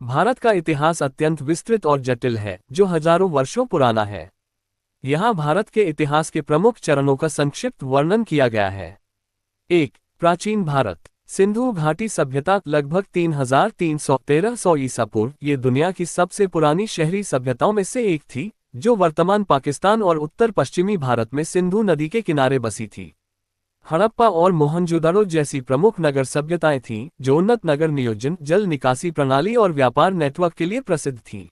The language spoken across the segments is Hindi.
भारत का इतिहास अत्यंत विस्तृत और जटिल है, जो हजारों वर्षों पुराना है। यहाँ भारत के इतिहास के प्रमुख चरणों का संक्षिप्त वर्णन किया गया है। 1. प्राचीन भारत। सिंधु घाटी सभ्यता लगभग 3300-1300 ईसा पूर्व ये दुनिया की सबसे पुरानी शहरी सभ्यताओं में से एक थी, जो वर्तमान पाकिस्तान और उत्तर पश्चिमी भारत में सिंधु नदी के किनारे बसी थी। हड़प्पा और मोहनजोदड़ो जैसी प्रमुख नगर सभ्यताएं थीं, जो उन्नत नगर नियोजन, जल निकासी प्रणाली और व्यापार नेटवर्क के लिए प्रसिद्ध थीं।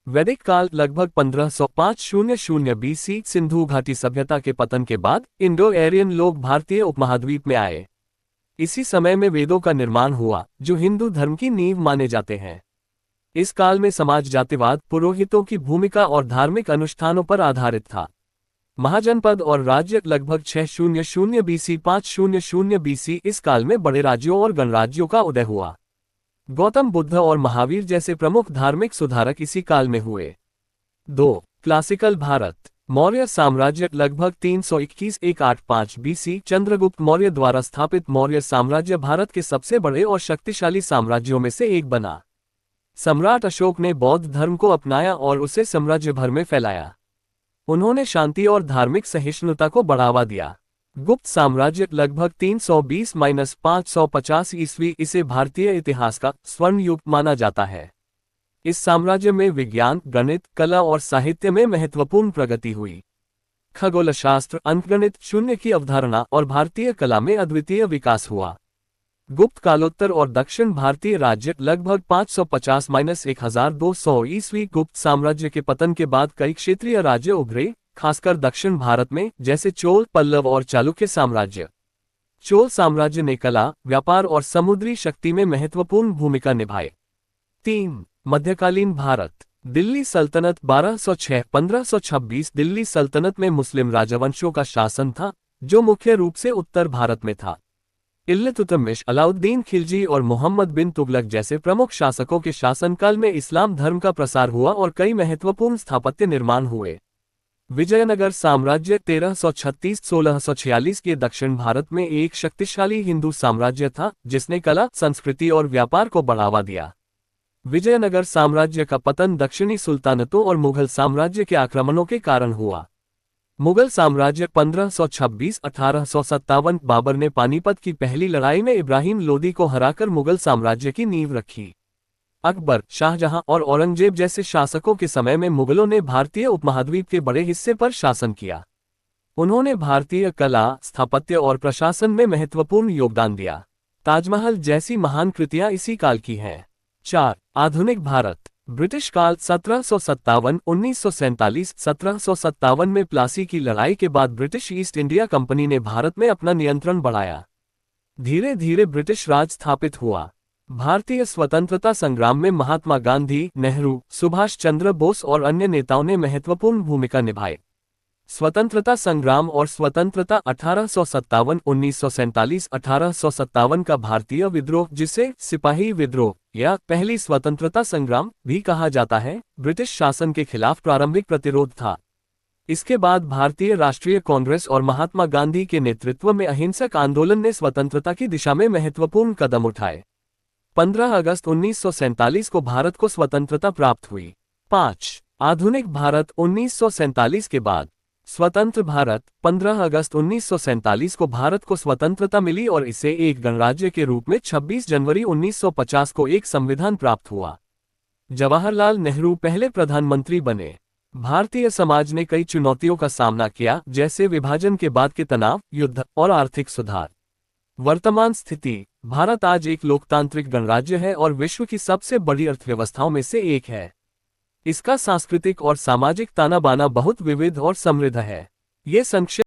वैदिक काल लगभग 1505 BC सिंधु घाटी सभ्यता के पतन के बाद इंडो एरियन लोग भारतीय उपमहाद्वीप में आए। इसी समय में वेदों का निर्माण हुआ, जो हिंदू धर्म की नींव माने जाते हैं। इस काल में समाज जातिवाद, पुरोहितों की भूमिका और धार्मिक अनुष्ठानों पर आधारित था। महाजनपद और राज्य लगभग 600 BC 500 BC इस काल में बड़े राज्यों और गणराज्यों का उदय हुआ। गौतम बुद्ध और महावीर जैसे प्रमुख धार्मिक सुधारक इसी काल में हुए। 2. क्लासिकल भारत। मौर्य साम्राज्य लगभग 321-185 BC चंद्रगुप्त मौर्य द्वारा स्थापित मौर्य साम्राज्य भारत के सबसे बड़े और शक्तिशाली साम्राज्यों में से एक बना। सम्राट अशोक ने बौद्ध धर्म को अपनाया और उसे साम्राज्य भर में फैलाया। उन्होंने शांति और धार्मिक सहिष्णुता को बढ़ावा दिया। गुप्त साम्राज्य लगभग 320-550 ईस्वी इसे भारतीय इतिहास का स्वर्ण युग माना जाता है। इस साम्राज्य में विज्ञान, गणित, कला और साहित्य में महत्वपूर्ण प्रगति हुई। खगोलशास्त्र, अंकगणित, शून्य की अवधारणा और भारतीय कला में अद्वितीय विकास हुआ। गुप्त कालोत्तर और दक्षिण भारतीय राज्य लगभग 550-1200 ईस्वी गुप्त साम्राज्य के पतन के बाद कई क्षेत्रीय राज्य उभरे, खासकर दक्षिण भारत में, जैसे चोल, पल्लव और चालुक्य साम्राज्य। चोल साम्राज्य ने कला, व्यापार और समुद्री शक्ति में महत्वपूर्ण भूमिका निभाई। 3. मध्यकालीन भारत। दिल्ली सल्तनत 1206-1526 दिल्ली सल्तनत में मुस्लिम राजवंशों का शासन था, जो मुख्य रूप से उत्तर भारत में था। इल्तुतमिश, अलाउद्दीन खिलजी और मोहम्मद बिन तुगलक जैसे प्रमुख शासकों के शासनकाल में इस्लाम धर्म का प्रसार हुआ और कई महत्वपूर्ण स्थापत्य निर्माण हुए। विजयनगर साम्राज्य 1336-1646 के दक्षिण भारत में एक शक्तिशाली हिंदू साम्राज्य था, जिसने कला, संस्कृति और व्यापार को बढ़ावा दिया। विजयनगर साम्राज्य का पतन दक्षिणी सुल्तानतों और मुगल साम्राज्य के आक्रमणों के कारण हुआ। मुगल साम्राज्य 1526-1857 बाबर ने पानीपत की पहली लड़ाई में इब्राहिम लोदी को हराकर मुगल साम्राज्य की नींव रखी। अकबर, शाहजहां और औरंगजेब जैसे शासकों के समय में मुगलों ने भारतीय उपमहाद्वीप के बड़े हिस्से पर शासन किया। उन्होंने भारतीय कला, स्थापत्य और प्रशासन में महत्वपूर्ण योगदान दिया। ताजमहल जैसी महान कृतियां इसी काल की हैं। 4. आधुनिक भारत। ब्रिटिश काल 1757-1947 1757 में प्लासी की लड़ाई के बाद ब्रिटिश ईस्ट इंडिया कंपनी ने भारत में अपना नियंत्रण बढ़ाया। धीरे धीरे ब्रिटिश राज स्थापित हुआ। भारतीय स्वतंत्रता संग्राम में महात्मा गांधी, नेहरू, सुभाष चंद्र बोस और अन्य नेताओं ने महत्वपूर्ण भूमिका निभाई। स्वतंत्रता संग्राम और स्वतंत्रता 1857-1947 का भारतीय विद्रोह, जिसे सिपाही विद्रोह या पहली स्वतंत्रता संग्राम भी कहा जाता है, ब्रिटिश शासन के खिलाफ प्रारंभिक प्रतिरोध था। इसके बाद भारतीय राष्ट्रीय कांग्रेस और महात्मा गांधी के नेतृत्व में अहिंसक आंदोलन ने स्वतंत्रता की दिशा में महत्वपूर्ण कदम उठाए। 15 अगस्त 1947 को भारत को स्वतंत्रता प्राप्त हुई। 5. आधुनिक भारत। 1947 के बाद स्वतंत्र भारत। 15 अगस्त 1947 को भारत को स्वतंत्रता मिली और इसे एक गणराज्य के रूप में 26 जनवरी 1950 को एक संविधान प्राप्त हुआ। जवाहरलाल नेहरू पहले प्रधानमंत्री बने। भारतीय समाज ने कई चुनौतियों का सामना किया, जैसे विभाजन के बाद के तनाव, युद्ध और आर्थिक सुधार। वर्तमान स्थिति। भारत आज एक लोकतांत्रिक गणराज्य है और विश्व की सबसे बड़ी अर्थव्यवस्थाओं में से एक है। इसका सांस्कृतिक और सामाजिक ताना बाना बहुत विविध और समृद्ध है। ये संक्षिप्त